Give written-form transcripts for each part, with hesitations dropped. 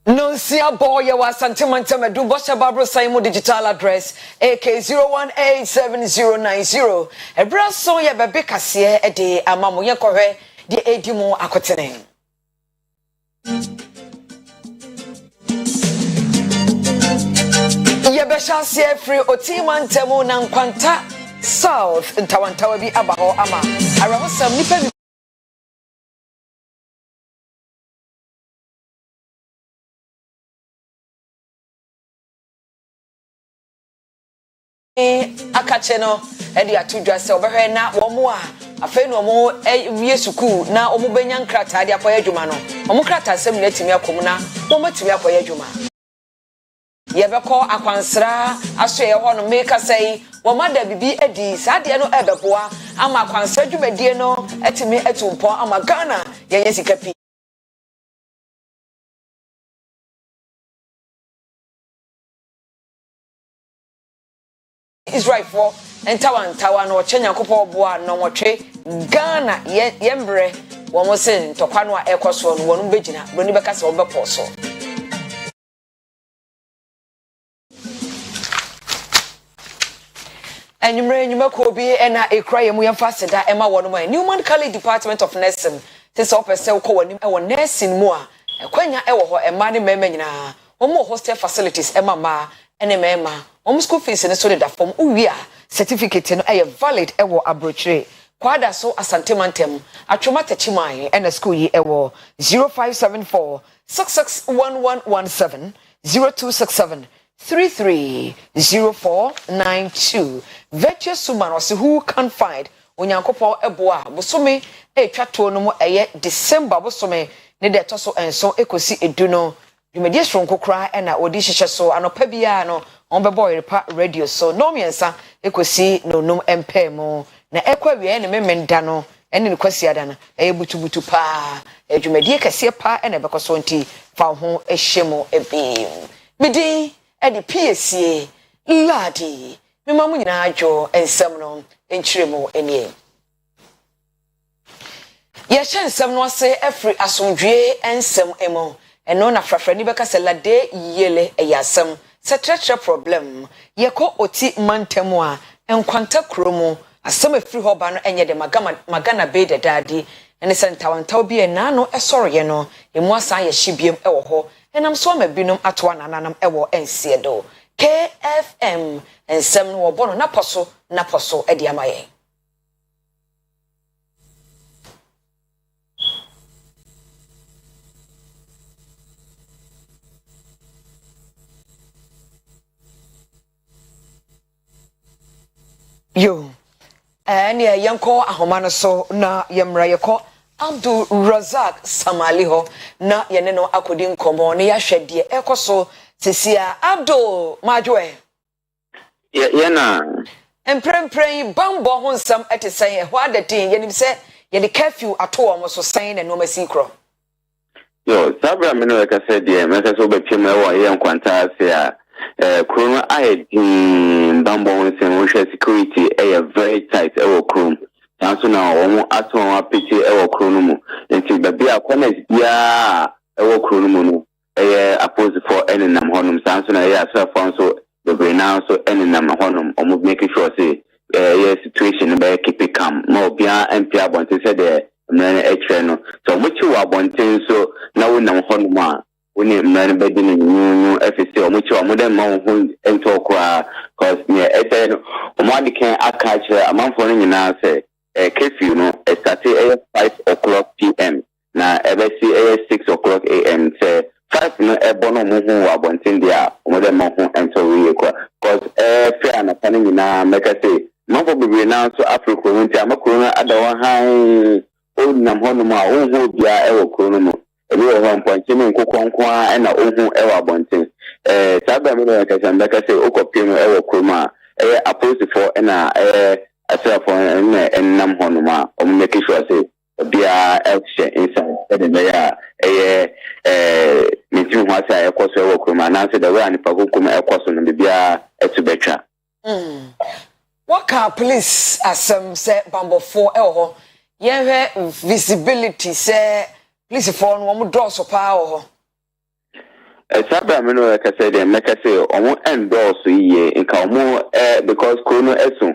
No see a boy was Santimantam do Bosha Barbara Simon digital address AK0187090. A brass so ya baby Cassia a day a mamoya corre the Edimo Akotene. Yabesha see free Otiman Temo Nan Quanta South in Tawantawabi Abaho Ama. I remember some nipa akache no e de atudwa se obehwe na wo mo a afa no mo wie suku na omo benya nkrata de akoya adwuma no omo krata sem na timi akom na wo matimi akoya adwuma ye beko akwansra aso ye ho no meka sei wo mada bibi edi sade no ebeboa ama akwansra dwumadie no atimi atumpo ama Ghana ye yesika pi Israel for entawa no Kenya kopo boa no motwe Ghana yembre wo mo se ntokwa no ekoso no wonu begina broni beka se obepo so enyumre ko bi ena ekra yemu yemfa seda ema wono mo Newman College Department of Nursing se so pese ko wonim e wo nursing mu a ekwanya e wo ho ema ne mema nyina omo hostel facilities ema ma ene mema school fees in so da form uwia certificate no valid ewo abrochire kwada so asantemantem atwoma tachiman ena school yi ewo 0574 661117 0267 330492 virtual suman was who can find onyankopon eboa bosome etwato no mo December bosome ne de to so enso ekosi eduno dwumedie sonkokra ena odi hihye so anopa bia no on be Oyerepa radio so no miensa ekosi no num empemo na ekwa wie ne memenda no ene ne kwasi ada na butubutu pa dwumedie kase pa ene bekoso nti fa ho ehyemo ebi midi edi Piesie Lardi memamu nyina adwo ensem no enchiremo enie ye hensem no ase afri asomdwe ensem emo eno na frafrani beka se lade yele eyasem setratre problem yeko oti mantemu a enkwanta kromu asem afri ho ba no enye de magana be de dadi ene sentawantaw bi ena no esoroye no emu asan ye hibiem ewo ho enam so ma binom atoa nananam ewo ensiedo KFM ensem no obo no naposo edi amaye yo ene yanko ahoma so na yemra yeko Abdul Razak Samaliho na yene no akodi nkomo ne ya hwede ekoso sesia Abdul majwe na emprempren bambo ho nsam etesen ho adatin yenim se ye de curfew ato omo so san na no masikro yo sabra me no ka se de me se so betwem e wo ye nkwanta ase a Chrome I bambo nsam wo security very tight e wo Chrome so now omo ato apiti e wo Chrome mu nti baby a comment bia e wo Chrome mu no appose for enenam honum so na ye asra fon so the brain now so enenam honum omo make sure say situation be keep it calm no bia empia bonte say the man e no so much wa bonte so na wo nam honum a woni man be di nu FCC omo dem ma ho ento kwa cause me e say no omo adikan aka kire amanfo no nyina say curfew no started 5 p.m. na ebesi 6 a.m. say 5 no ebono mo ho wa bonten dia omo dem ma ho ento we kwa cause fair na tani nyina make say mambo bibi na so Africa wonti amakoro na adawa han o nam ho no ma o ho bia e wo koro no ebi wo ho mponche me nkokonkwa na o ho e wa bonten saba me no ka say o kopie no e wo koro ma appose for na asira for nam ho no ma o make sure say bia action inside the meya meeting ho asa ekoso e wo koro ma na say the way anipa kokom ekoso no bia etubetwa what can police say bambo for ho ye visibility say police for no mo draw so pa ho Sabra meno like I said, make I say omo endorse ye nka omo because Chrono esu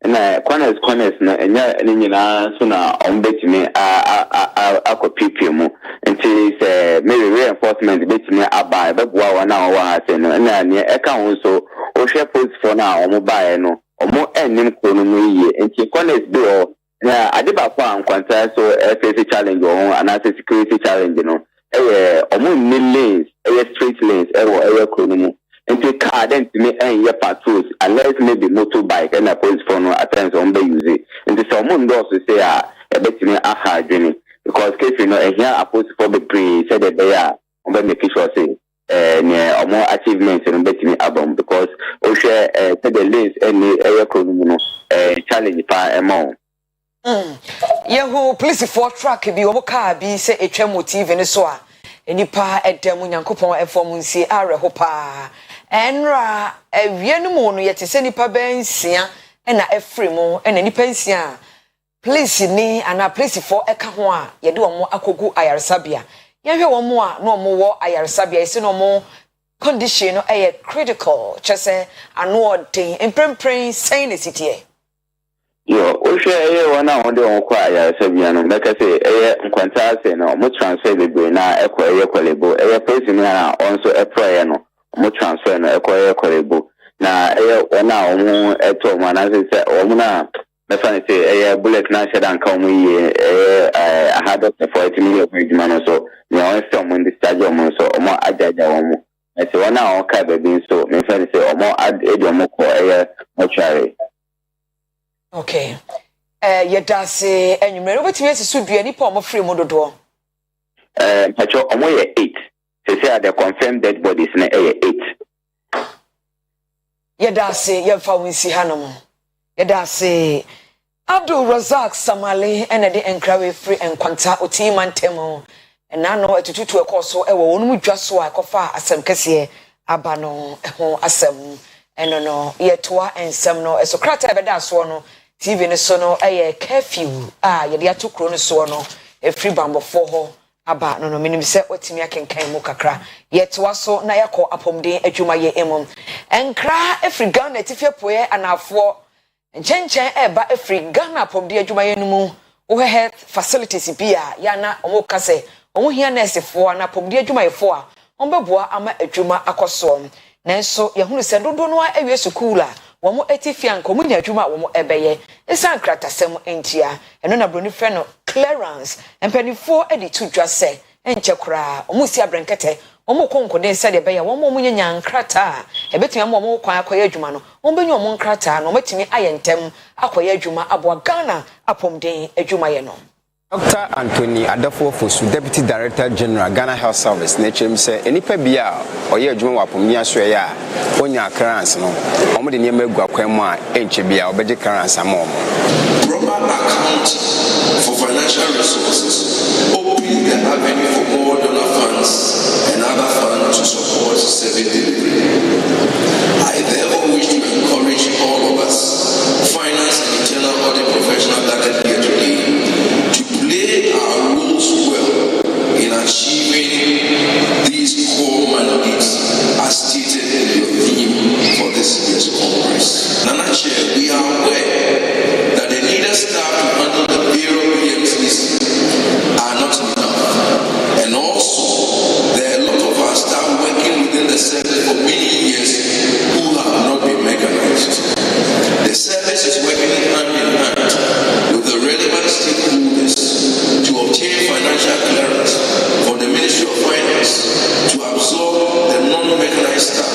na corners na enya nyina so na ombetimi akọ PP mu nti say maybe reinforcement betimi aba beboa wana owa ha say no na ne eka ho so o hwe post for na omo bae no omo enim Chrono mu ye nti corners bi o na adeba kwa nkwanta so face challenge o ana security challenge no omo ni lanes straight lanes Chrono mu into car then to me patrols unless maybe motorbike and a police phone at times on be use it. Into someone does to say a bit me a hard journey because case you know here a post for the pre said that they are on be make sure say near or more achievements and bet me album because we share the lanes and Chrono challenge pa amount. Yehu police for track bi obo car bi say etwa motive ne so a enipa edam nyankopon efom nsi areho pa enra ewienu mu no yete se nipa bensia na efremu na nipa nsia police ni ana police for eka ho a yede omo akogu ayaresabia yehwe omo a no omo wo ayaresabia ese no omo condition no critical chese anu odin emprempren saying sitie yo o hwe wana onde on kwa ayaresabia no make say nkwanta say no mo transfer bebre na ekọ kwalebo police ni na onso eproye no mo transfer na ekwalebo na wana omo eto ma na say omo na me fan say bullet na shedan ka omo ye ahead of the 40 million man so me on some in the stadium so omo ajaja omo e say wana on ka bebi so me fan say omo omo ko mortuary. Okay. Yedase enyumere obetimi asisu dua nipa omo free mo dodo. Pacho omo ye 8. Say the confirmed dead bodies na 8. Yedase yemfa winsi hanom. Yedase Abdul Razak Samale ene de enkrawe free enkwanta otima ntemo. Na no etututu ekoso ewo wonu dwaso a ekofa asem kese aba no ho asem eno no yetoa ensem no esokrata ebeda so no TV ne so no curfew yede atokro ne so no free bambo for ho aba no minim se otimi akenkan mu kakra yetoa so na yakọ apomden adwuma ye emom enkra efri Ghana tifie poe anafo nchenchen eba efri Ghana apomden adwuma ye numu wo health facilities bia ya na omo kase omo hia nurse fo na apomden adwuma ye fo a ombeboa ama adwuma akoso nanso yehunu se dodo no awie school a womo etifian komunya adwuma womo ebeye esan kratasem entia eno na broni frɛ no clearance empanifo edi tudwa se enche kura omo si abrenkete omo konkode se de beye womo munya nyankrata ebetumi omo kwan akoye adwuma no ombenya omo nkrata no metumi ayentem akoye adwuma abo Ghana apomden adwuma ye no. Dr. Anthony Adafo Fosu, Deputy Director General, Ghana Health Service, Nature say, any pebia or ye Juma Pumia Swaya, Onya Karans, no, Omadi Yamegua Quema, Enchibia, or Beji Karans, and more. Proper account for financial resources, opening the avenue for more donor funds and other funds to support service delivery. I therefore wish to encourage all of us, finance and internal audit professionals gathered here today, play our roles well in achieving these core mandates as stated in your theme for this year's Congress. Nana Chair, we are aware that the needed staff to handle the payroll PMCs are not enough. And also, there are a lot of our staff working within the service for many years who have not been mechanized. The service is working hand in hand with the relevant stakeholders to obtain financial clearance for the Ministry of Finance to absorb the non-mechanized staff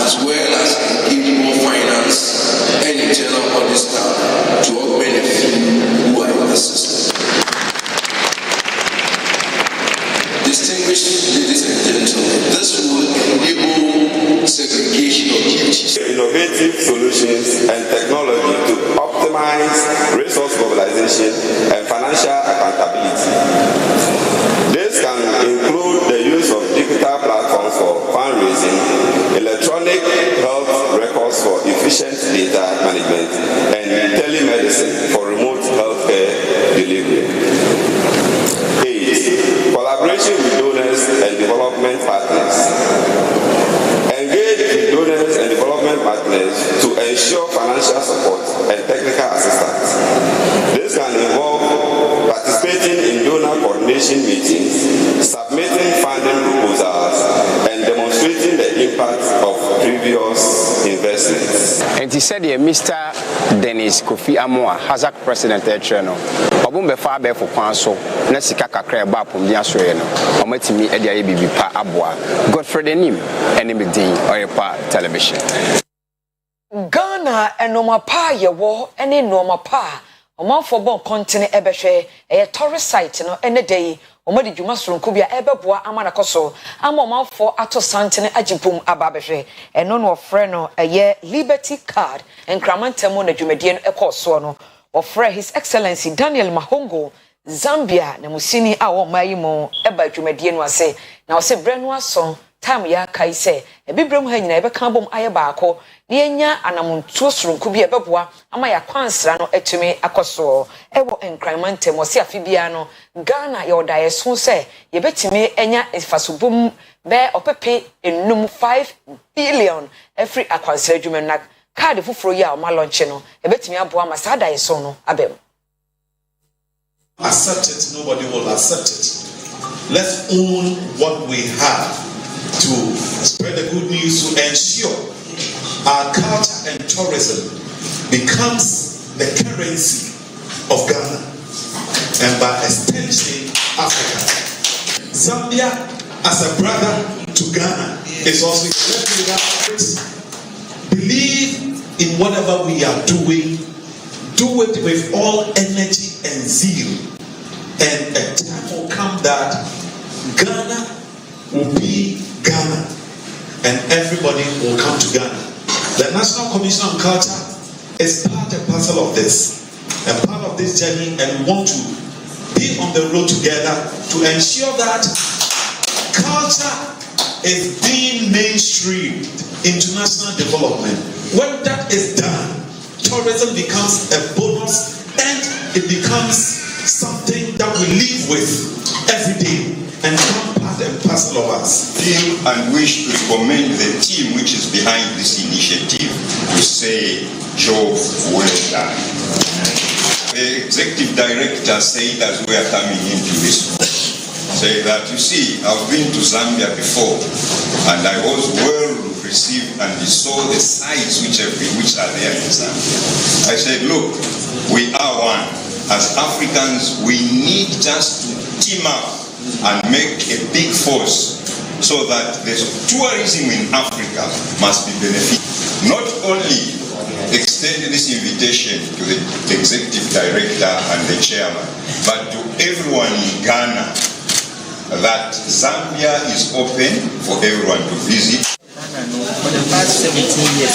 as well as engage more finance and internal audit staff to augment the few who are in the system. Distinguished ladies and gentlemen, this will enable segregation of duties. Innovative solutions and technology to optimize resource mobilization and financial accountability. This can include the use of digital platforms for fundraising, electronic health records for efficient data management, and telemedicine for remote healthcare delivery. 8. Collaboration with donors and development partners. Nti said Mr. Dennis Kofi Amoa, Hazak President Etreno, Obumbe Fabe for Kwanso, Nesika Kakre Bapum Diasoeno, Ometimi Edia Bibi Pa Abwa, Godfrey Denim, Enemy Dean, Oyerepa Television. Ghana and Noma Pa ye war, any Noma Pa, Oman for bon continent ebeshe, a tourist site no any day. Omadi Jumasron Kubia Ebeboa Amanakoso, Amoma for Ato Santene Ajipum Ababeshe, and no freno a year Liberty Card, and Cramantemo na Jumedian Ekosono, or Fre His Excellency Daniel Mahongo, Zambia, Namusini Awo Maimo, Eba Jumedian was say, now say Brenwa song, Tam ya Kaise, a Bibrum Hen never cambum ayabako, Nienya Anamuntusrum Kubia Beboa, Amaya Kwansrano etumi Akoso, Ewo and Cramantemo, Sia Fibiano. Ghana your diason say ye betime enya ifasubum be opepe enum 5 billion every akwansere dwuma na card fufuro ya o ma launch no e betime aboa ma sa diason no abem. Accept it, nobody will accept it. Let's own what we have to spread the good news to ensure our culture and tourism becomes the currency of Ghana. And by extension, Africa. Zambia, as a brother to Ghana, is also believe in whatever we are doing, do it with all energy and zeal. And a time will come that Ghana will be Ghana, and everybody will come to Ghana. The National Commission on Culture is part and parcel of this, and part of this journey, and we want to be on the road together to ensure that culture is being mainstreamed into national development. When that is done, tourism becomes a bonus and it becomes something that we live with every day and become part and parcel of us. Feel and wish to commend the team which is behind this initiative to say, job well done. The executive director said as we are coming into this, say that you see, I've been to Zambia before, and I was well received and saw the sites which are there in Zambia. I said, look, we are one. As Africans, we need just to team up and make a big force so that the tourism in Africa must be benefited. Not only extend this invitation to the executive director and the chairman, but to everyone in Ghana that Zambia is open for everyone to visit. For the past 17 years,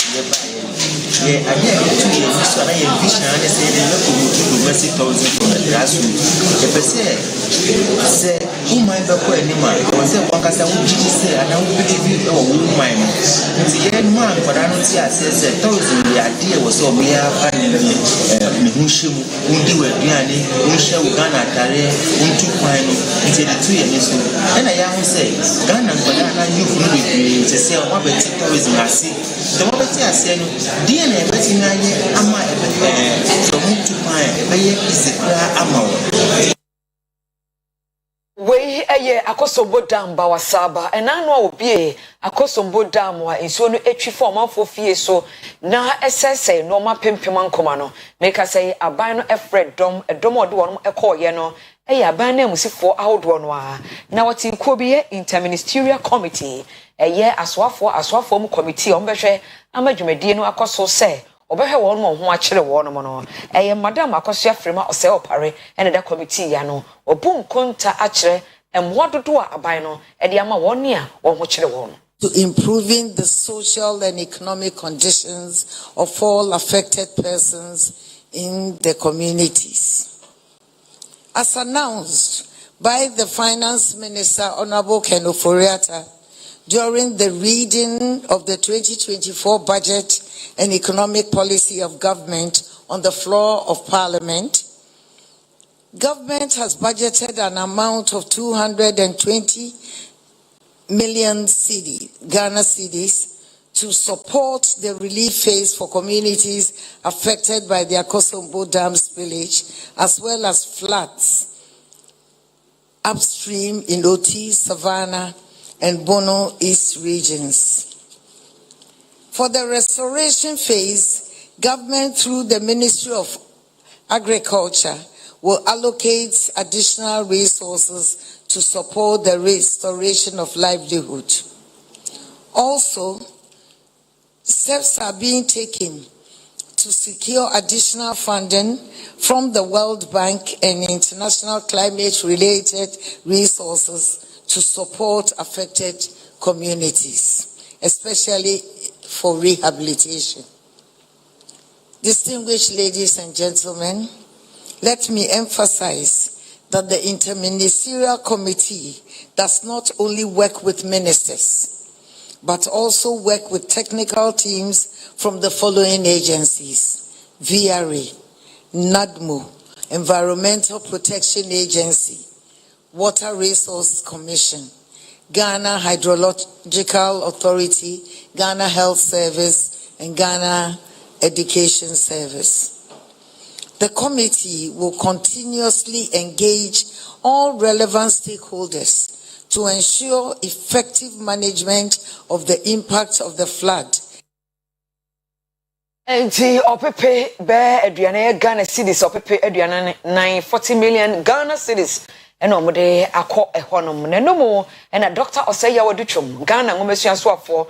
I had 2 years, so I have vision and I said, domestic housing from the grassroots. The person said, who might be quite any man? I said, one can say, and I will believe you, who might. The young man, but I don't see, I said, 1,000. The idea was so we are finding Mushu, Undi, Diani, Musha, Ghana, Tare, Untu Pine, into the 2 years. And I am say, Ghana, but I knew from me to say, what about tourism? I see. The what I said, DNA, but in I am so Untu Pine, is a amount. We eye akosombo dam ba wasaba enano obi akosombo dam wa enso no etwi form afo fie so na esese no ma pempem ankoma no make say aban no efred dom edom ode won ekoye no eye aban na musifo ahodo no a na wati ko bi ye interministerial committee eye aswafo mu committee on behwe amadwumadie no akoso se obehwe won mo ho akere won mo no eye madam akoso afrima ose opare ene da committee ya no obun konta akere emwododo a aban no e de ama won ne a won ho kere won to improving the social and economic conditions of all affected persons in the communities. As announced by the Finance Minister, Honorable Ken Ofori-Atta, during the reading of the 2024 budget and economic policy of government on the floor of Parliament, government has budgeted an amount of 220 million Ghana cedis to support the relief phase for communities affected by the Akosombo Dam spillage, as well as floods upstream in Oti, Savannah, and Bono East regions. For the restoration phase, Government, through the Ministry of Agriculture, will allocate additional resources to support the restoration of livelihood. Also, steps are being taken to secure additional funding from the World Bank and international climate-related resources to support affected communities, especially for rehabilitation. Distinguished ladies and gentlemen, let me emphasize that the Interministerial Committee does not only work with ministers, but also work with technical teams from the following agencies: VRA, NADMO, Environmental Protection Agency, Water Resource Commission, Ghana Hydrological Authority, Ghana Health Service, and Ghana Education Service. The committee will continuously engage all relevant stakeholders to ensure effective management of the impact of the flood. Enti opepe be aduane Ghana cedis opepe aduane 940 million Ghana cedis eno mode akọ ehonom nenomo ena Dr. Oseya Wadutwom Ghana ngomesuasoafo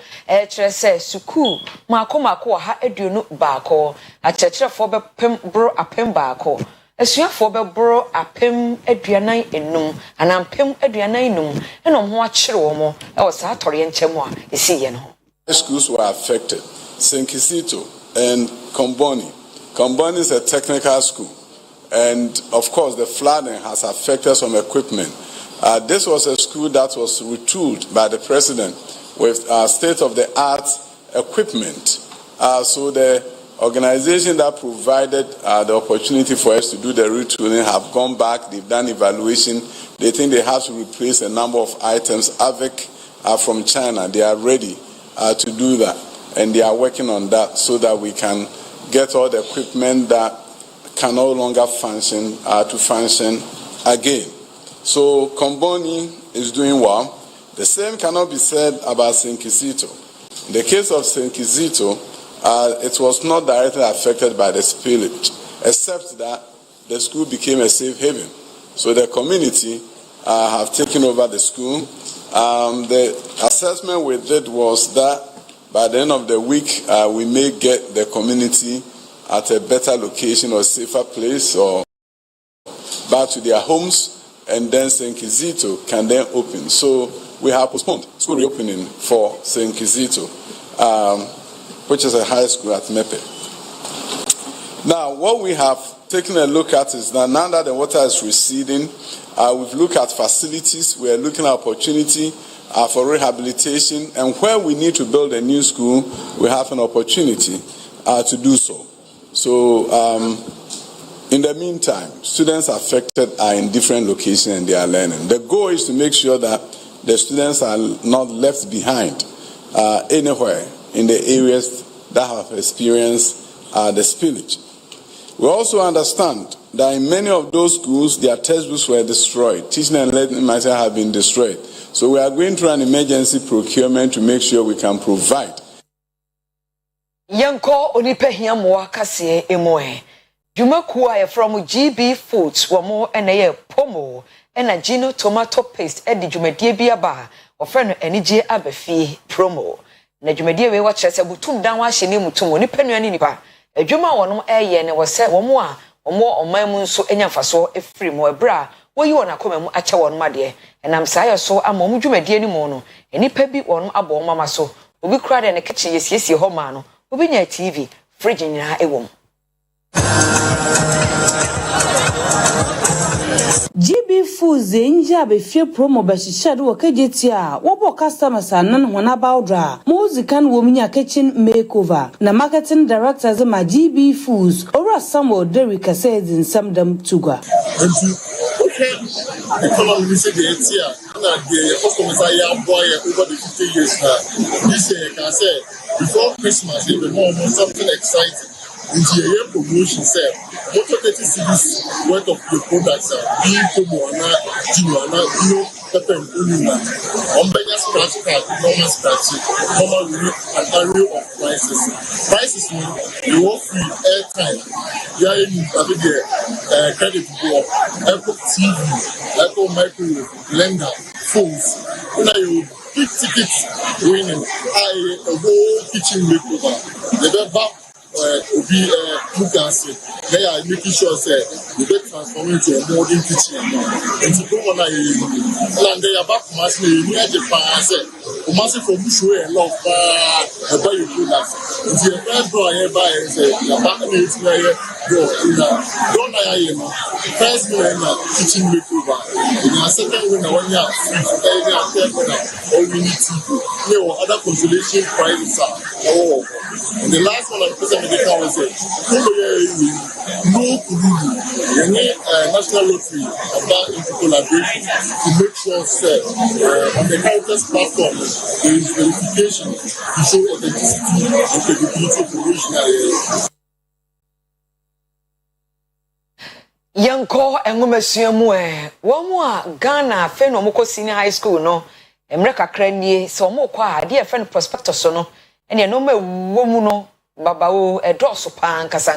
kire se suku mako ha aduonu baako akyerkyerefo be pem bro apem baako asuafo be bro apem aduanan enum anampem aduanan enum eno ho akyere wo mo e wo sa atore nkyem a esiye no. Schools were affected. Senkisito and Komboni. Komboni is a technical school, and of course the flooding has affected some equipment. This was a school that was retooled by the president with state-of-the-art equipment. So the organization that provided the opportunity for us to do the retooling have gone back. They've done evaluation. They think they have to replace a number of items. AVIC from China, they are ready to do that, and they are working on that so that we can get all the equipment that can no longer function to function again. So Komboni is doing well. The same cannot be said about Senkisito. In the case of Senkisito, it was not directly affected by the spillage, except that the school became a safe haven. So the community have taken over the school. The assessment we did was that by the end of the week, we may get the community at a better location or safer place or back to their homes, and then Senkisito can then open. So we have postponed school reopening for Senkisito, which is a high school at Mepe. Now, what we have taken a look at is that now that the water is receding, we've looked at facilities. We are looking at opportunity for rehabilitation, and where we need to build a new school, we have an opportunity to do so. So, in the meantime, students affected are in different locations and they are learning. The goal is to make sure that the students are not left behind anywhere in the areas that have experienced the spillage. We also understand that in many of those schools, their textbooks were destroyed. Teaching and learning material have been destroyed. So we are going through an emergency procurement to make sure we can provide. Yanko onipe hiamwa kase emoe. Jumakuwa from GB Foods wamo ene pomo ena Gino tomato paste edi jumedie biaba ofreno enije abefi promo. Na jumedie we wa kyerese butum dan wa hyene mutum onipa nuani nipa. Adwuma wonom eye ne wo se womo a omo oman mu nso enyamfaso efiri mo ebra woyi wona koma mu ache wonom ade. Enam saye so ama omo jumedie ni mu no enipa bi wonom abo mama so obi kura de ne kitchen yesiesie ho ma no obi nya TV fridge nyina ewom. GB Foods enja be fie promo ba shishadu wakejeti a wobo customers anan hona bawdra muzikan wominya kitchen makeover na marketing director ma GB Foods ora Samuel Derrick says in some them tuga okay economy say the etia na the customers are boy over the 50 years now this year can say before Christmas there will be more something exciting into a promotion say what 30 cities worth of the products are being promo and pepper and unima. Ombenya scratch card, normal scratch, normal read an array of prices. Prices mean you want free airtime. You are in credit board, Apple TV, Apple microwave, blender, phones. You big tickets winning. A whole kitchen makeover. The back be Mugansi. They are making sure that you get transformed into a modern kitchen. And to go on a land, they are back to Massey, near Japan. Massey from Bushway and love a buy you products. And the first boy I buy is a back in its layer. Don't I first winner kitchen makeover. In a second winner, 1 year, third winner, or we need to other consolation prizes are. Oh, and the last one I'm presenting the car was no national lottery about into collaboration to make sure that on the Heritage platform there is verification to show authenticity and credibility to original. Yanko engomesuamu womu a Ghana fe no moko senior high school no emre kakra nie se omo kwa ade e friend prospectus no ene no ma womu no babawo edoso pa nkasa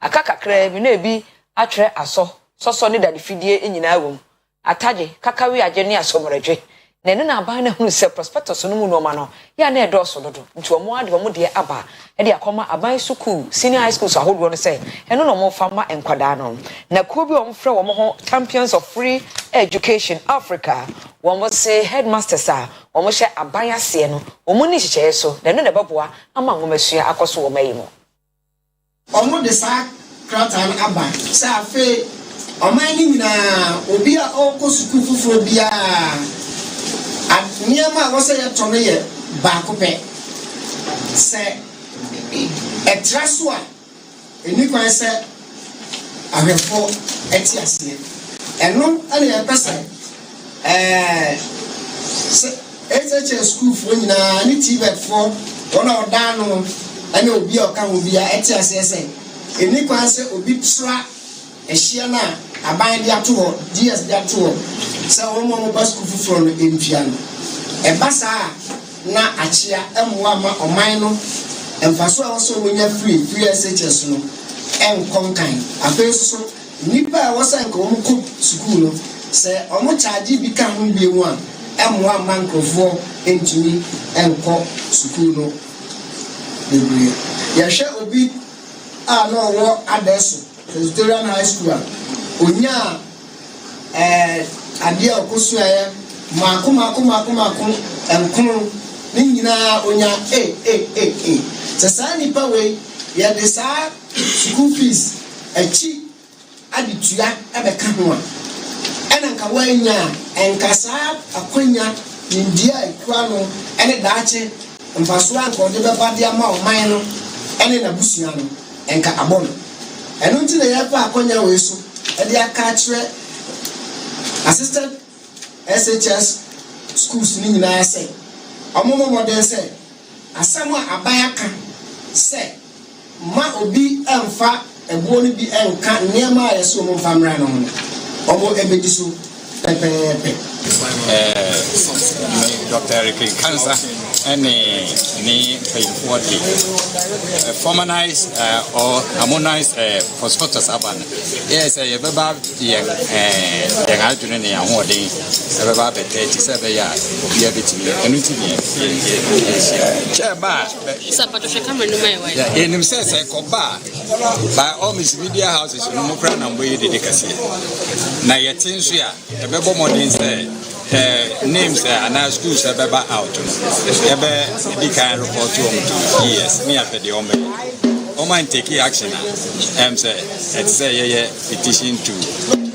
aka kakra bi na ebi atwere aso soso ne dade fidie enyina wom ataje kakawe aje ne asomredwe na ene na aban na hunu se prospectus no mu no ma no ya na edoso dodo nti omo ade omo de aba e de akoma aban school senior high school so ahodo no se eno no mo fama enkwada no na ko bi omo frɛ omo ho champions of free education Africa omo se headmasters a omo hye aban ase no omo ni hyehyɛ so na eno na beboa ama ngomasua akoso omo yi mo omo de sa kratan aba se afi oman ni nyina obi a okosuku fufuro bia Niama was a tonne bacope. Say a trasua. A new said, I have 4 etias. And no other person. SHS school for any Tibet for 1 hour down and it will be a can be a etias. A new said, Obitra, a Shiana. I bind their tour, DS their tour. So, one more bus from in piano. A bassa na achia, Mwama or Mino, and Faso also when you're free SHS no, and Conkin. A person, Nipa was a cook school, say, Omochaji become be one, and 1 month of 4 into me and call school. Yasha will be no war at Presbyterian High School. Onya adia okosuaya maku enkunu ni nyina onya sasa nipa we ya de sa school fees echi aditua ebeka ho a ena nka wanya enkasa akonya ndia ekwa no ene daache mfaso anko de beba de ama oman no ene na busua no enka abono eno nti na ya pa akonya we so and they are catching assistant SHS schools in the say. A moment modern say, a summer abayaka say, Ma obi and fat and won't be and can't near my assume from Ranon. Omo ebedisu pepe. Dr. Eric Cancer any painfully formalize or harmonize prospectus aban. Yes, a baba young Algerine and holding a baba 37 yards, be a bit and in himself, I coba by all Miss Media houses, no crown and way dedicacy. Now, yet, since we are a bebo modern names and our schools are out. Ever the kind report to yes, me at the Oman take action. Say, petition to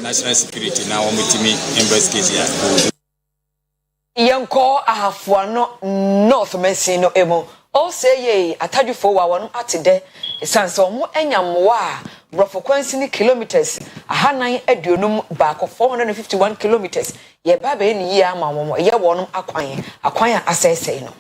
national security now with me investigation. Yanko ahafuano North Messino emo. All say ye ataju for one at de sanso mo enyamwa brofo kwansini kilometers ahanan aduonum back of 451 kilometers ye ba be ni ye ama mo ye wonum akwan asese no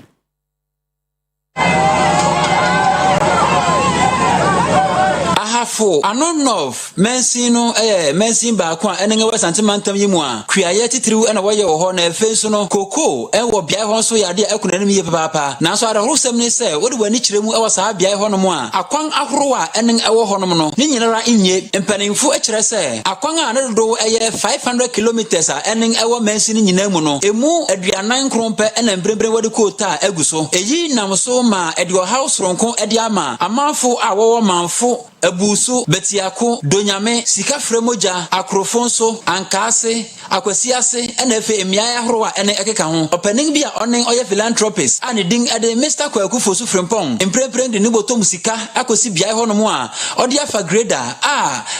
afo anonof mensin no mensin ba ko ene ngewe santimantam yimu a kuaye titiriu ena woye wo ho na efenso no koko enwo bia ho so yade akunanim ye papa na so arahosem ni se wode wani kiremu ewo saa bia ho no mo a akwan ahoro a ene ewo ho no no ni nyinara inye empanimfu ekire se akwan a ne do 500 kilometers a ene ewo mensin nyinamu no emu aduanan krompe ena mbrembre wode kota aguso eyi nam so ma edio house ronko edi ama amanfo a wo manfo abusu betiako donyame sika fremoja akrofonso ankase akwasiase ena efe emiaya horo a ene ekeka ho opening bia onen oye philanthropist ani ding ade Mr. Kwaku Fosu Frempong emprempren de nibotom sika akosi bia ho no mo a odi afa grader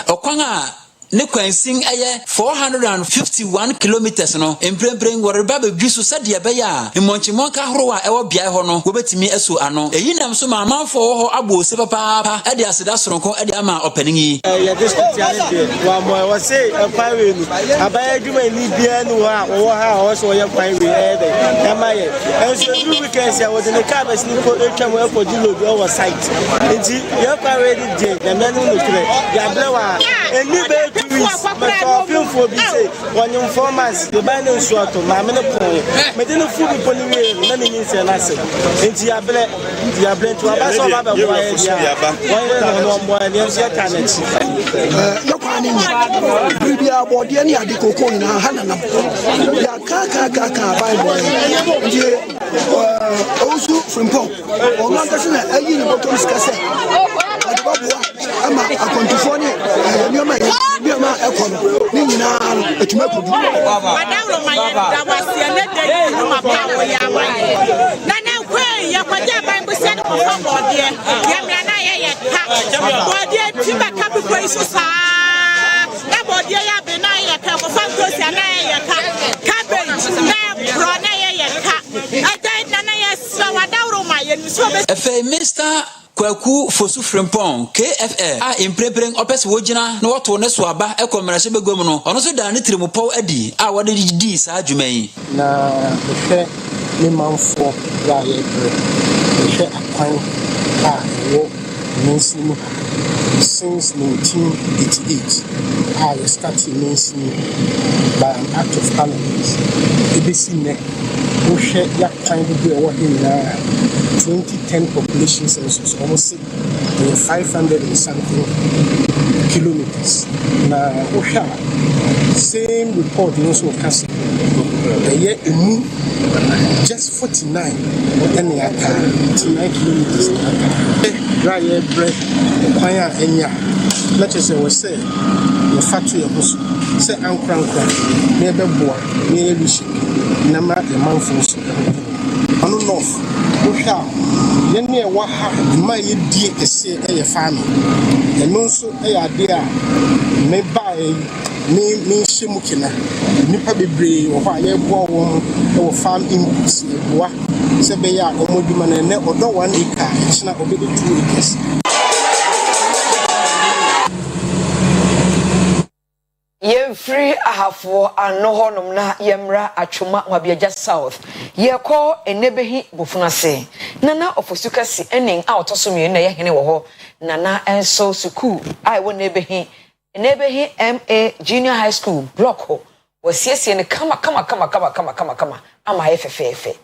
okwan a ne kwansin 451 kilometers no emprempren woreba be so sadia be ya emonchimonka horo a ewo bia ho no wobetimi aso ano eyi nam so ma manfo ho abose papa ade aseda soronko ade ama opening yi ya district ya de wa mo wa say kwawe nu abaya djuma ni bia nu ha wo ha wo so ye kwawe de amaye enso du weekends ya wo de ka ba sini ko etwa mo ko dilo do over site enti ye kwawe di je na menu no kire ya blewa eni be but for be say when informants the ban no so to ma me no point me dey no food people ni we na me say na say enti ya ble to aba so ba bo ya dia why no mo ya ni say talent yo kwa ni bibi abode ni ade kokko na ha na ya ka ba boy die osu Frempong o ma ka na ayi ni bottom skase ama akontufo ni nyoma ma ekono ni nyina etuma kodu wadawro maye da wasie ne de no ma pa wo ya wa na na kwe ya kwaja ban bu se ko fa bode ya mra na ye ka bode ti ba ka bu iso sa na bode ya be na ye ka ko fa to se na ye ka cabbage na bro na ye ka adai na ye sa wadawro maye ni so efe Mr. Kwaku Fosu Frempong KFL a imprepring opes wogina na wato ne so aba ekomrase begwam no ono so da ne trimupaw adi a wode di sa adwuma yi na ehwe ni manfo ya ye bre ehwe akwan a wo mensin since 1988 I started mensin by an act of parliament ebesi ne wo hwe ya kwan bi e wo hina 2010 population census almost 500 and something kilometers. Now, same report also has just 49 and 49 kilometers. Dry air bread, fire and ya. Let us say, we say, the factory of us say, I'm crank, never boy, near Lucy, number the month for on north. Yene wa ha ma ye die ese e fa me eno so e ya de a me ba me hyimu kina nipa bebre wo ha ye bo wo e farm inputs e boa se be ya omoduma na ne odo 1 acre china obedo 2 acres free ahafo anohonom na yemra atwoma wabiaja south yeko enebehi bofunase nana ofosuka si enen a otosomi na ye hene wo ho nana enso suku ai wo nebehi MA junior high school block ho wasiesie ne kama ama efefefe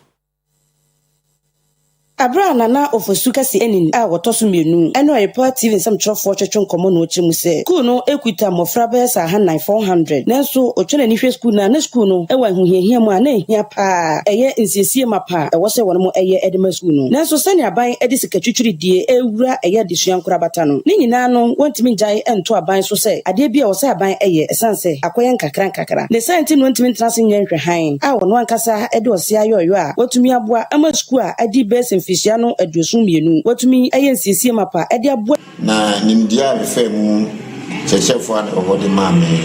Abra nana ofosuka si enin a wotoso mienu eno Oyerepa TV nsam trofo twetwe nkomo no chimu se school no equita mofra be sa 9400 nanso otwene ni hwe school na school no ewa huhiahia mu ana ehia pa eye nsiesie mapa ewo se wono mo eye edema school no nanso sani aban edi sikatwitwiri die ewura eye desua nkura bata no ni nyina no wontimi njai ento aban so se ade bia wo se aban eye esanse akoye nkakra ne santi no wontimi trase nyenhwe han a wono ankasa ede ose ayoyo a wotumi aboa ama school a adi base Fisiano aduosun mienu watumi ayensisie mapa ede abo na nimdia refer mu chefo an obodi mame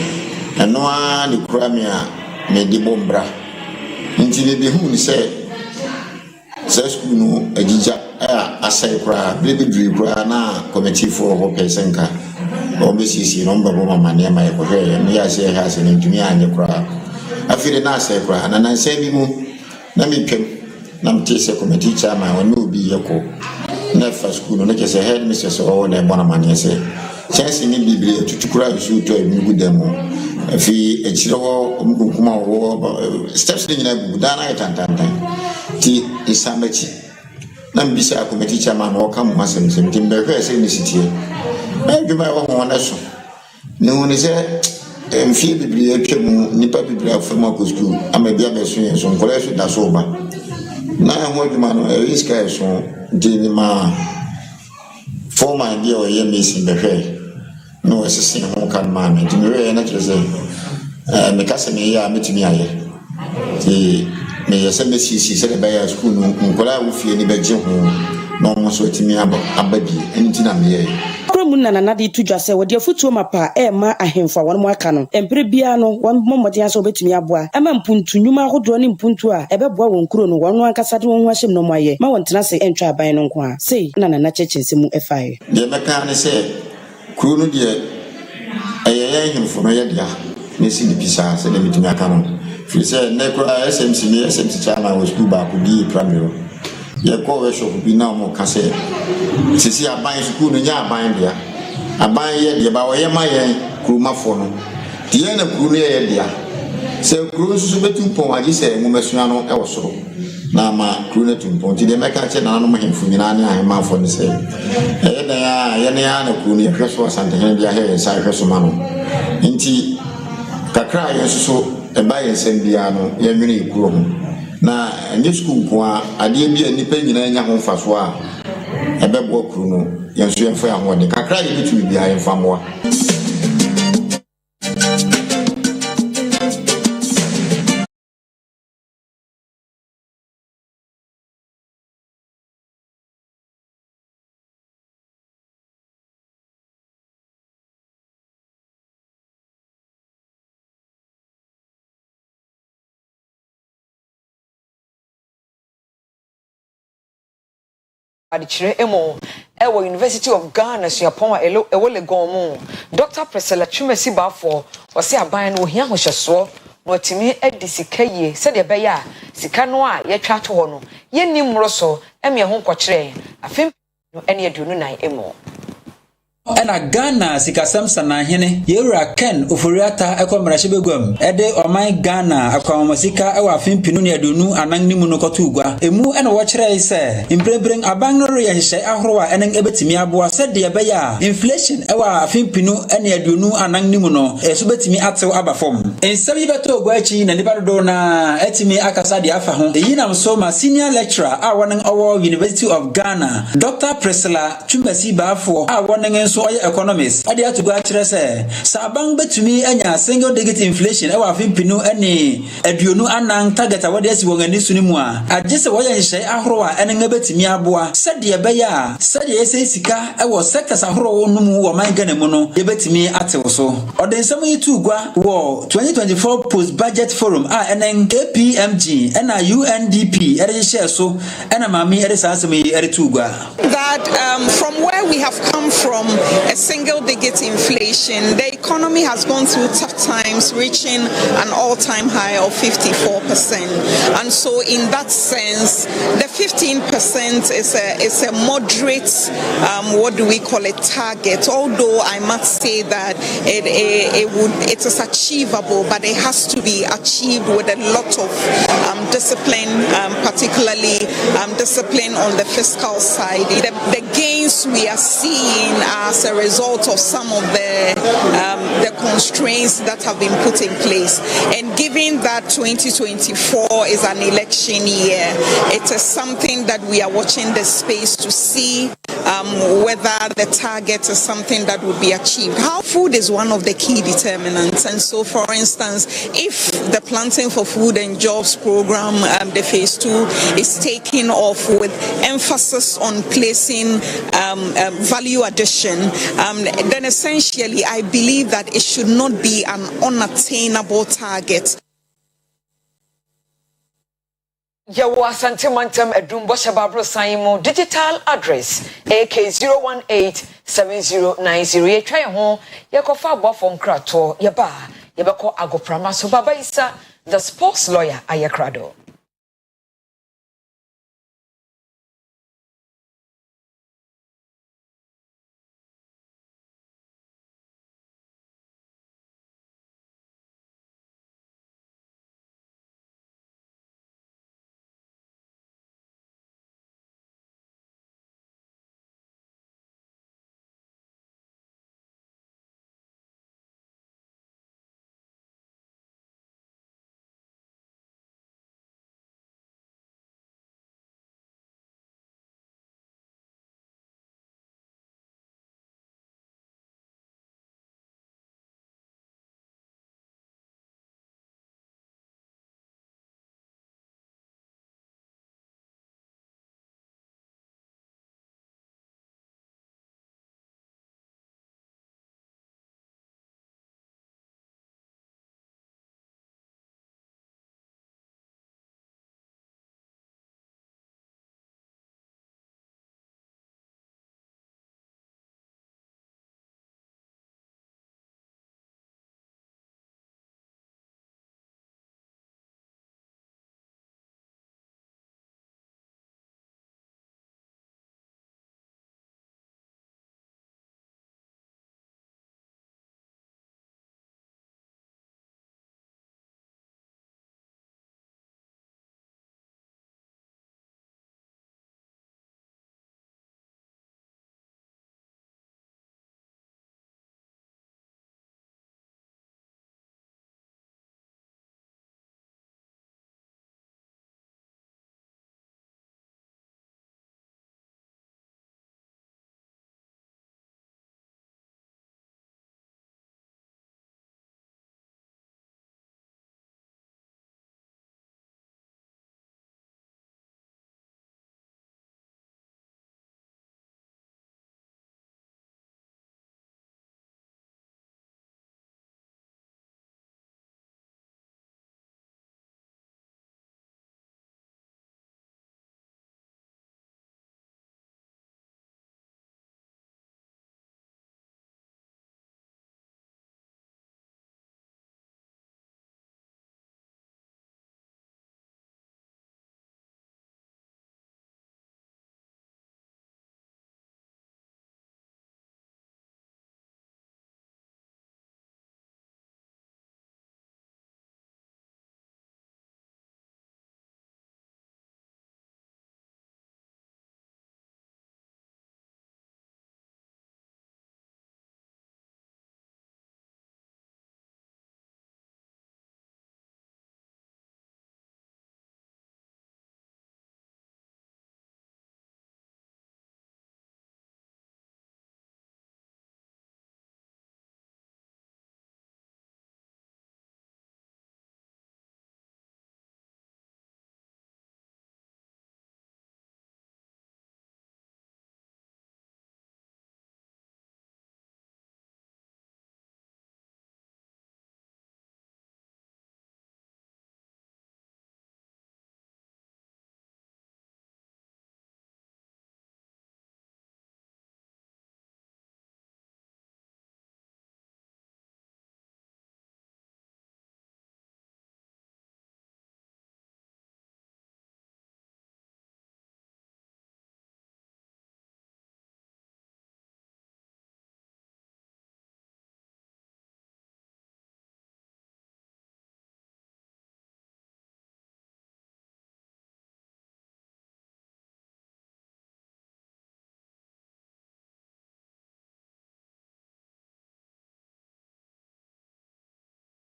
eno a de kura me a me di bombra nti be be hu ni se school no agija asai kura bebedri kura na committee for ho pesenka o be sisi no mbabo mama ne ma ko hwe no ya se ha se ntumi anye kura afire na asai kura na nan se bi mu na mi twem na mtese committee chairman wonu obi yeko na fa school no ke se head mistress o na bona mane se chance ni bibiri tutukura nsu to ebugu demo afi echiro omukuma wo steps ni nyina bugu dana etantantan ti isamachi na mbisa committee chairman wo kam asem sem tim be hwe se ni sitie adwuma wo ho na so ni woni se mfie bibiri atwam nipa bibiri afema ko school amabia be so yen so nkole so da so ba na ho adwuma no riska so di ma former dia o ye missing be hwe no asisi ho kan ma me di me na kire se me kase me ya metumi aye ti me yese me sisi se le ba school no nkola wo fie ni be je ho no mo so timi abadi enti na me ye Munna na nadi tudwa se wodi afutuo mapa ma ahemfa won mo aka no empre bia no won momode aso betumi aboa ma mpuntu nyuma ahodo ne mpuntu a ebeboa won kuro no won ankasa de won ho ahyem no moye ma won tena se entwa aban no nko a sei na chechense mu efae de meka ne se kuro no de ayaya ahemfo no ye dia ne si dipisa se de betumi aka no fi se ne kuro SMC chama wo school ba ku bi primary ye ko we shop bi na mo kase sisi aban school no nya aban dia aban ye dia ba wo ye ma ye kurumafo no tie na kuru no ye dia se kuru susu betumpon agi se ngomesua no e wo soro na ma kuru na tumpon ti de meka che na no mo hemfu nyina ne ahemafo ne se e da ya ne ya na kuru ne hweso asante hen dia he sa hweso ma no nti kakra ye susu e ba ye nsem bia no ye nwene kuru ho na nye school kwa ade bi anipa nyina nya ho faso a ebebo kru no yenso yenfo ya ho de kakra ye bitu bi a yenfa moa Adichire emo ewo University of Ghana suapon a ewo legon mu Dr. Piesie Lardi bafo o se aban no hia hohyeso no atimi edisikaye se de be ya sika no a ye twa to ho no ye nimro so eme ho nkokire afem no ene aduonu nan emo Ena Ghana sikasam sana hene yewura Ken oforiata ekomrahye begwam ede oman Ghana akwamosika ewa afimpinu ne adonu anan nimu no kotugwa emu ena wo kire se imprebreng aban no ye hye ahorowa enen ebetimi aboa se de be ya inflation ewa afimpinu ene adonu anan nimu no eso betimi atew abafom ensem yibeto ogwachi na nipa do na etimi akasa de afa ho eyinam so ma senior lecturer a wonen owo University of Ghana Dr. Piesie Lardi bafo a wonen so oye economists ade atugo akire se saban betumi anya single digit inflation ewa afimpinu ene aduonu anan target awode asi won ani suni mu a agese wo ye nhye ahorowa ene ngebetimi aboa sede be ya sede ese sika ewo sectors ahorowo no mu wo man Ghana mu no ye betimi atew so ode nsem yitugwa wo 2024 post budget forum a ene KPMG ena UNDP ere share so ena mami ere sansem yi ere tugwa that from where we have come from a single-digit inflation, the economy has gone through tough times, reaching an all-time high of 54%. And so, in that sense, the 15% is a moderate, what do we call it, target. Although I must say that it is achievable, but it has to be achieved with a lot of discipline, particularly discipline on the fiscal side. The gains we are seeing as a result of some of the constraints that have been put in place. And given that 2024 is an election year, it is something that we are watching the space to see whether the target is something that would be achieved. How food is one of the key determinants. And so, for instance, if the Planting for Food and Jobs program, the phase 2, is taking off with emphasis on placing value addition, then essentially I believe that it should not be an unattainable target. Yawo asante mantem edumbo shababro saimo digital address AK0187090 ye twa ho ye kofa abo from krato ye ba ye beko agoprama so baba isa the sports lawyer ayakrado.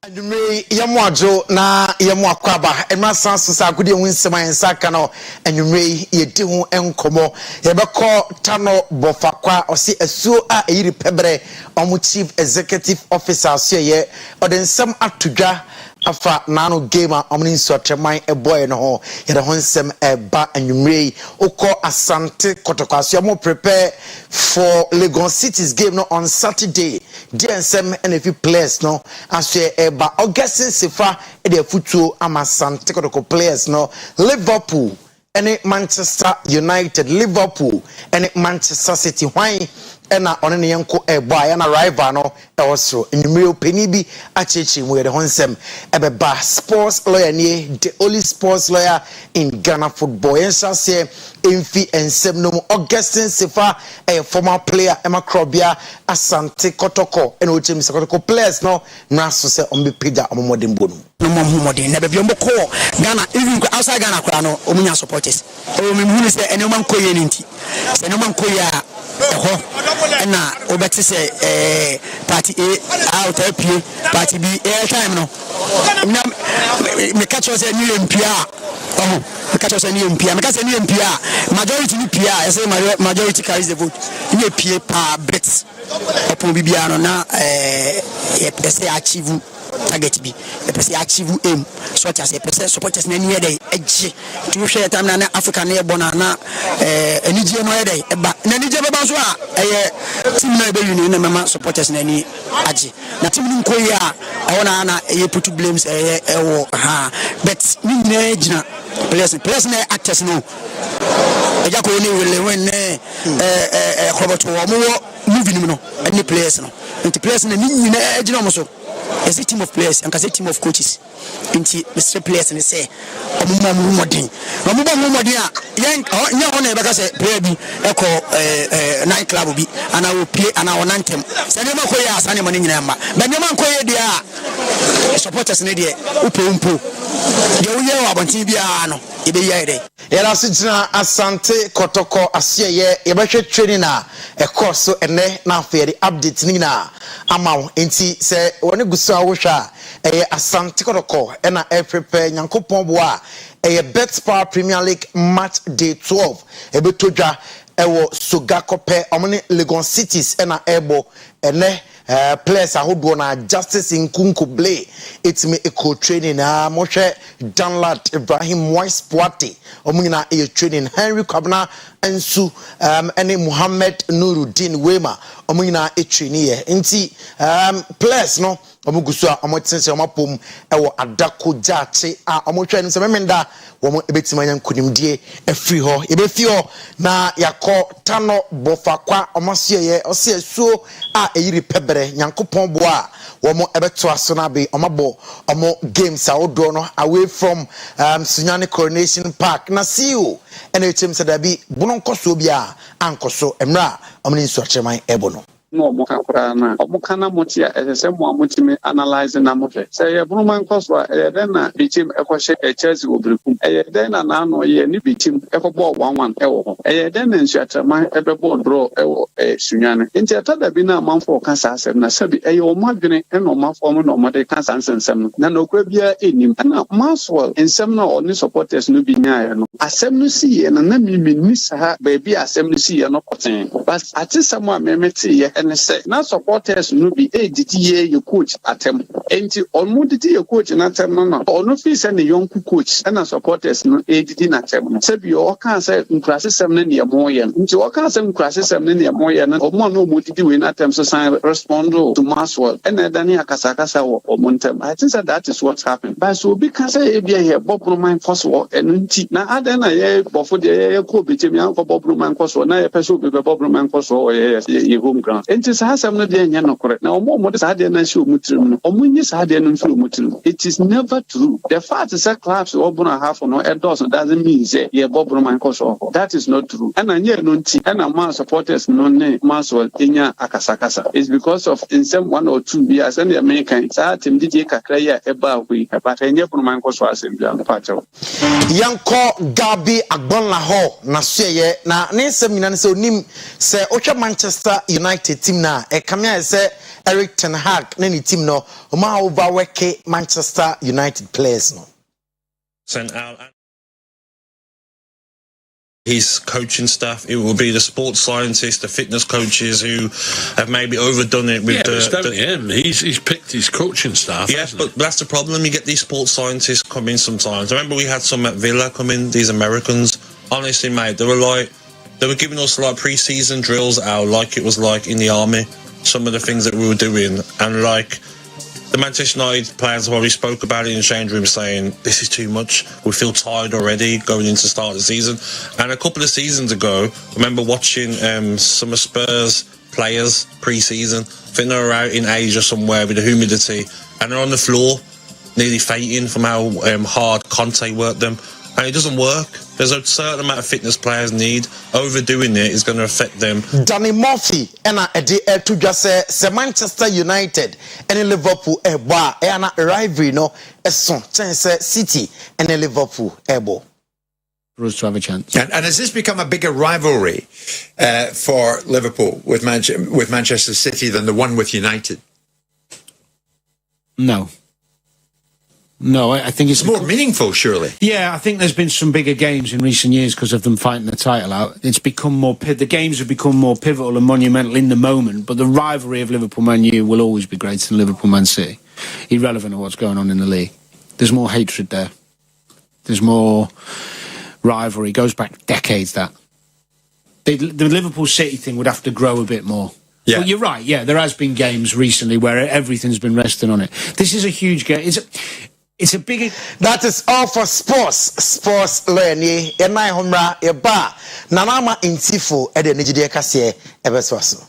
Anyway, Yamuajo na Yamuakwaba, and my son Sakudi Winsema and Sakano, and you may ye do encomo, Yabako Tano Bofakwa, or see a sua a pebre, on chief executive officer, say, or then some atuja. Afa nano gamer omni soche mine a boy no ho yada honsem ba anwumrei oko Asante Kotoko mo prepare for Lagos City's game no on Saturday DNSM and a few players no aswe eba Augustin Sefa e de futuo ama Asante Kotoko players no Liverpool and Manchester United, Liverpool and Manchester City. Why? Ena one ne yanko eba ya na rival no also enumere opani bi achechi we the honsem ebeba sports lawyer nie the only sports lawyer in Ghana football yensa say emfi ensem no Augustin Sefa a former player Emma Krobia Asante Kotoko and Ochemi Kotoko players no na so say on be pija omodin bonu no momodin na be ko Ghana even outside Ghana kwa no omunya supporters o me hu say ene man koye nti se ene man koye na obeti say party A out pie party B air time no me catch us new MPA me catch us new MPA me catch new MPA majority ni PA I say majority carries the vote ni PA pa bet upon bibia no na say achieve target bi the person achieve aim so that say person supporters na near dey eje to share time na Africa na ebo na enije no dey eba na enije beba so a team na be uni na mama supporters na ni aje na team ni nkoyi a wona na put blames ewo but ni na gina players na actors no eja ko ni wele when Robert wo movie ni no any players no the players na ni na gina mo so as a team of players and as a team of coaches into Mr. players and say omumodin yen on e say player bi eko night club bi and I will play and I will anthem say dem ko ya asane mani nyina ma but dem ko ye dia supporters ne dia upompo de wo ye wa bontin bia no e be ye dey yela sitina Asante Kotoko asiye ye be hwe training na e course so ene na afere update ni na amaw enti se woni guso awhwa Asante Kotoko ena prepare nyankopon bo a Bet Power Premier League match day 12 ebetodwa ewo Sogakope omne Lagos Cities ena ebo ene players ahodo na Justice Nkunku Blay itime eco training na mohwe Danlad Ibrahim Moise Poate omunyina training Henry Kwabna ensu ene Muhammad Nuruddin Wema omunyina training ye nti players no omugusu a omotense omapom ewo Adako Jache a omohwe no se memenda wo ebetima nyankunimdie afri ho ebefi ho na yakọ Tano Bofakwa omasiye ose suo a eyiri pebre nyankopon bo a wo ebeto aso na be omabo omo games awodo no away from Sunyani Coronation Park na CEO NHM Sadabi bunonkoso bia ankoso emra omni nsu acheman ebo no no mokakura na omukana motia ese mo amutimi analyze na mofe say ye bruman koso e den na bitim ekwohye Chelsea obrekum e den na na no ye ni bitim ekobọ 1-1 ewo e den na nsu acheman ebebo draw ewo Sunyani nti atada bi na amanfo kasa asem na sabi e ye omadwene e no mafo mo no mode kasa ansensem na nokwa bia enim na Maxwell ensem na oni supporters no bi nyaa no asem no si ye na mimi ni sa ba bi asem no si ye no koten but atisam a memeti ye and say na supporters no be diti ye coach atem enti onmu diti ye coach na atem no onu fi say ne yonku coach and supporters no diti na atem say bi o kan say nkrasesem ne ne mo ye nti o kan say nkrasesem ne ne mo ye no omo no mo diti we na atem so sign respond to Maxwell and then akasakasa wo omontem I think that is what happened but so be kan say e bia here Bobroman Koso and nti na adena ye bofo de ye ko betimi an ko Bobroman Koso na ye person be Bobroman Koso ye home ground enti sahasam no de nya no kore na omo de sahade na shi omutirim no omo nyi sahade no mfi omutirim it is never true the fact is that clubs obuna half no doesn't mean say ye Bobroman Koso that is not true and anya no nti and man supporters no ne Maxwell enya akasakasa is because of in some 1 or 2 years and the American sa team DJ kakra ya eba hui but enya Bobroman Koso assembly and pacho yanko Gabi Agbonla ho na soye na nsem nyina ne se onim se Manchester United team na e kamia se Eric Ten Hag na ni team no o ma overwork Manchester United players no. Sent out his coaching staff. It will be the sports scientists, the fitness coaches who have maybe overdone it with it's only him. He's picked his coaching staff. Yeah, but that's the problem. You get these sports scientists come in sometimes. I remember we had some at Villa come in, these Americans. Honestly, mate, they were giving us like pre-season drills out like it was like in the army. Some of the things that we were doing, and like the Manchester United players probably spoke about it in the change room saying, this is too much. We feel tired already going into the start of the season. And a couple of seasons ago, I remember watching some of Spurs players pre-season. I think they were out in Asia somewhere with the humidity, and they're on the floor, nearly fainting from how hard Conte worked them. And it doesn't work. There's a certain amount of fitness players need. Overdoing it is going to affect them. Danny Murphy and to just say Manchester United and Liverpool and a rivalry no son City and Liverpool for us to have a chance. And has this become a bigger rivalry for Liverpool with Manchester City than the one with United? No, I think it's more meaningful, surely. Yeah, I think there's been some bigger games in recent years because of them fighting the title out. It's become more the games have become more pivotal and monumental in the moment, but the rivalry of Liverpool-Man U will always be greater than Liverpool-Man City, irrelevant of what's going on in the league. There's more hatred there. There's more rivalry. It goes back decades, that. The Liverpool-City thing would have to grow a bit more. Yeah. But you're right, yeah, there has been games recently where everything's been resting on it. This is a huge game. It's a big... That is all for sports learning. Enai homra eba nanama intifo ede nijide kase ebeswaso.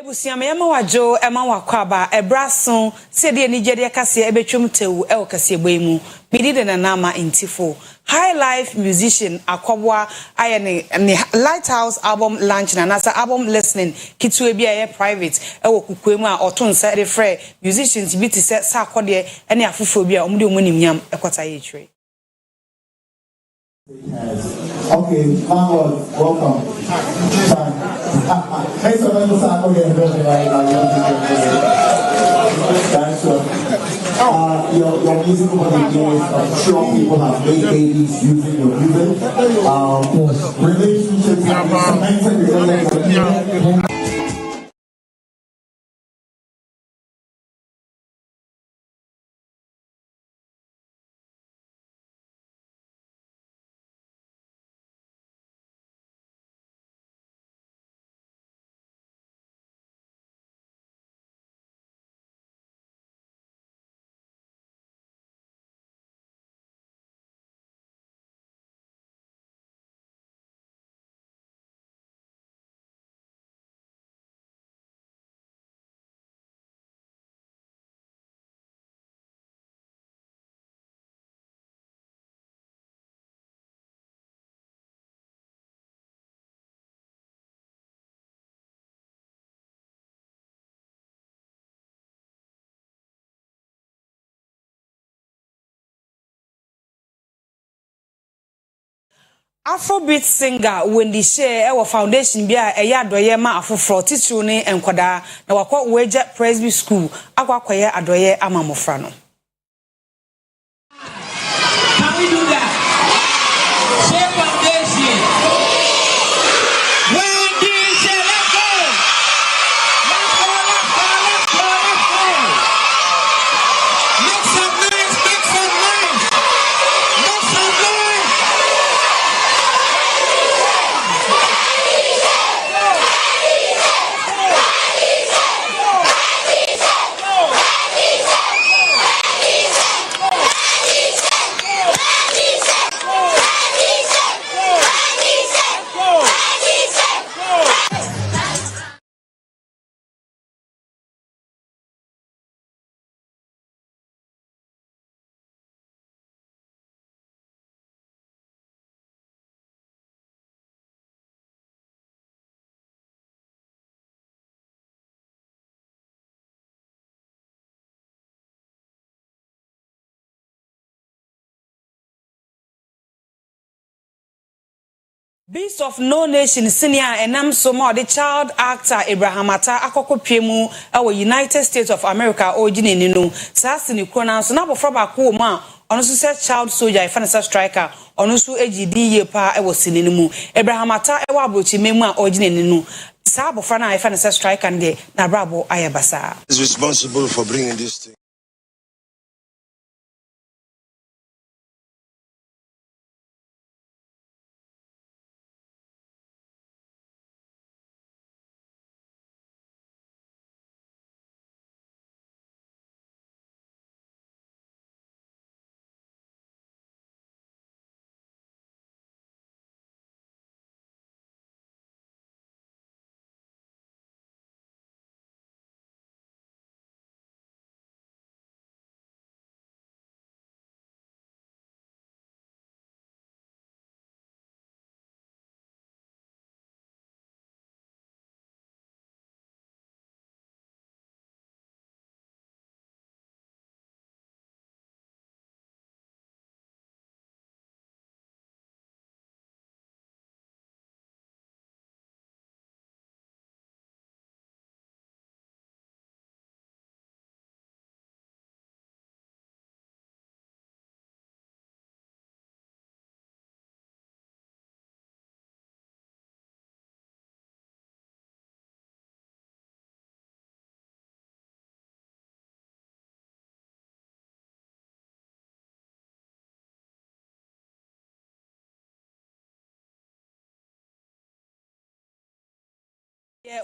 Ebusiama yama wajo ema wakwaba ebrason sede ni jede kase ebetwom tewu e okase boimu midide na nama intifo high life musician akwabwa aye ne Lighthouse album launch na nasa album listening kitu ebi aye private e wokukwemu a otonsa de frɛ musicians bi te se sa akode ene afofo bi a omde omunimnyam ekota ye twe. Okay, welcome. Hey, so let us right now. Your music over the years, I'm sure people have made babies using your music. Relationships have been cemented. Afrobeat singer Wendy Shea ewo foundation bia eya adoye ma afofro titru ne enkoda na wakọ Weja Presby School akwakoye adoye ama mofra no. Can we do that? Shea foundation. Wendy Shea, let's go. Let's go. Make some noise, make some noise. Make some noise. Beast of No Nation senior enam so ma the child actor Abraham Ata akoko piemu ewo United States of America ojineni no sase ni krona so na bofra ba ko ma ono so say child soldier ifanisa striker ono so ejidi ye pa ewo sinini mu Abraham Ata ewo abrochi memu a ojineni no sa bofra na ifanisa striker nde na brabo ayabasa is responsible for bringing this thing.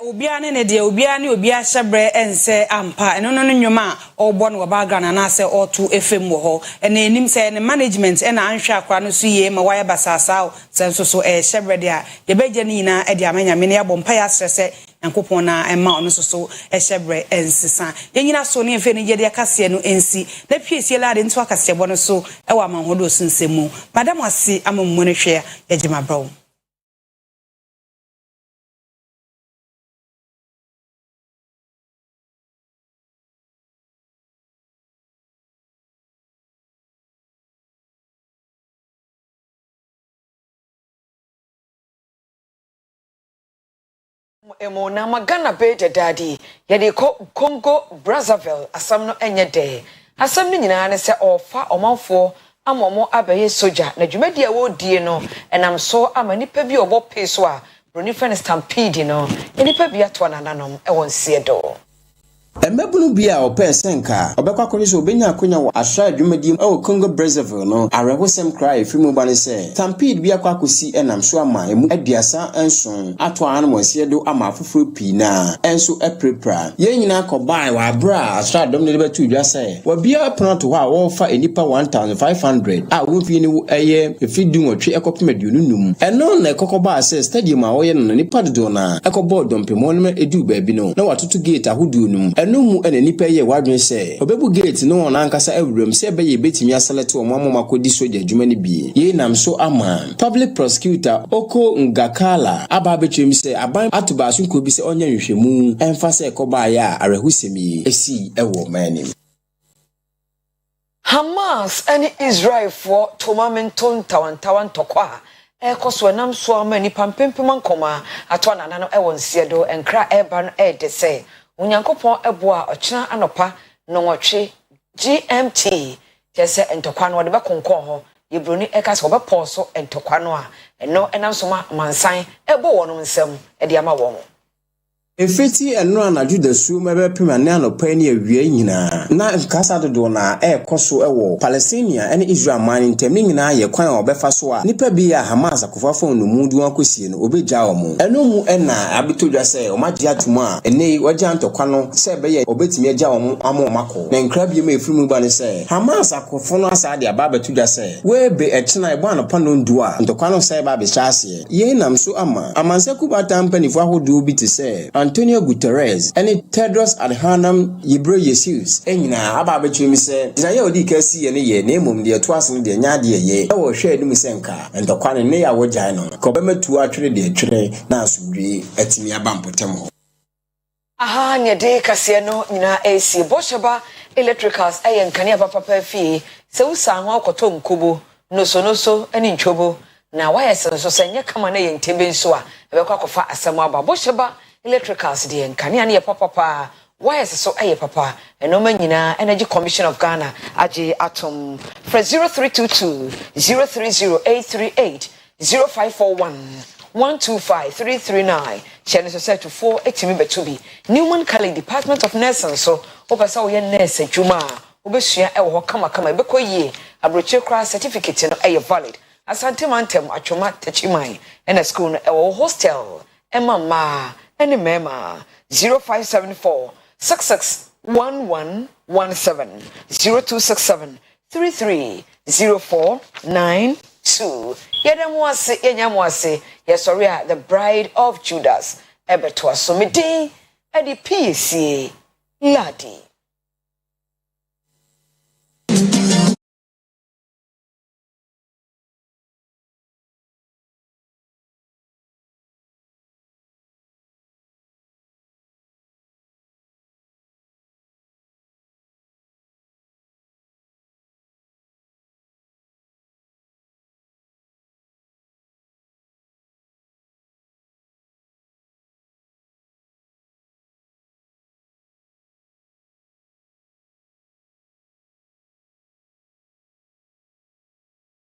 Obiane ne de obiane obia hyebre ense ampa eno no nnwoma obọ no background na ase otu efem wo ho ena enim se ne management ena anhwe akwa no so ye ma waya basasa senso so hyebre de a ye beje ni na e de amanya me ne abompa ya sese yankopon na emma ono so ehyebre ensesa yenyina so ne efe ne yede akase no ensi na Piesie Lardi nto akase bo no so ewa amanhodo sunsemu madam ase amammu ne hwe yagima brawo emo na magana be de daddy yede Congo Brazzaville asam no enye de asam ni nyina ne se ofa omanfo amomo abaye soja na dwumadi a wodie no enam so amanipa bi obo peso a broni fen stampede no enipa bi ato nananom e won siedo Emebunu bia ope senka obekwa kwani so obenya akonya wo ahra adwumadi o Congo Brazzaville no arehosem cry efimu bane se stampede bia kwa kosi enam so ama emu aduasa enson ato anamo siedo ama afoforo pi na enso eprepra ye nyina kobai wa bra ahra adom ne betu dwa se wa bia pronto ho a wo fa enipa 1500 a wo fi ni wo eye efidun otwe ekopem aduonum eno na ekokoba se stadium a wo ye no nipa dodo na ekobo dompemo no edu ba bi no na watoto gate ahoduonum no mu ene nipa ye wadwen se obebu gate no na ankasa awuram se be ye betimi aselete omamo makodi soja adwuma ne bi ye nam so ama public prosecutor Oko Ngakala aba betwem se aban atoba so nko bi se onye nhwehwemu emfa se koba ya arehusemi esi ewo mani Hamas and Israel for tomamenton tawan tokwa ekoso nam so ama ni pampempem nkoma atwa nanano ewon siedo enkra eban de se Unyankopon eboa ochina anopa no nwotwe GMT tese entokwa no de be konkon ho yebroni ekase obepo so entokwa no a eno enam so mansan ebo wonum nsam e de ama won Efeti eno anaju da su mebe pema ne anopa ni awie nyina na nkasa dodo na ekoso ewo Palestinian ene Israel man ntem ni nyina ye kwan obefa so a nipa bi ya Hamas akofafo no mudu akosie no obegya omo eno mu ena abitodwa se omagye atomu a ene wagya ntokwa no se be ye obetimi agya omo amomako na nkra bi ma efirimu ba ne se Hamas akofo no asa de aba betodwa se we be ekina ebo anopa no ndu a ntokwa no se ba be hyase ye nam so ama amanseku batampanifo ahodo bi te se Antonio Guterres and Tedros Adhanom Ghebreyesus enyina aba betwemi se dinaye odi kasi ye ne ye na emom de toasen de nya de ye e wo hwe enim senka entokwane ne ya wogyan no ko be matu atwere de twere na asubri atimi aba mpotem ho aha nye de kase no nyina AC bosheba electricals ayenkane papa fi se usa ho akoto nkobo noso ani ntwobo na wayese so senye kama na ye ntebe nso a ebekwa kofa asem aba bosheba electricals de nkane ane papa wayese so papa enoma nyina Energy Commission of Ghana aje atom for 0322 030838 0541 125339 Channel Society 4 etimi betubi Newman Kali Department of Nursing so opasa wo ye nurse adwuma obesua wo kama bekoyie abroche kra certificate no valid asante mantem atwoma tachiman na school no wo hostel emama ene mema 0574 661117 0267 330492 Yedamwase sorry the bride of Judas ebeto asomedi edi Piesie Lardi.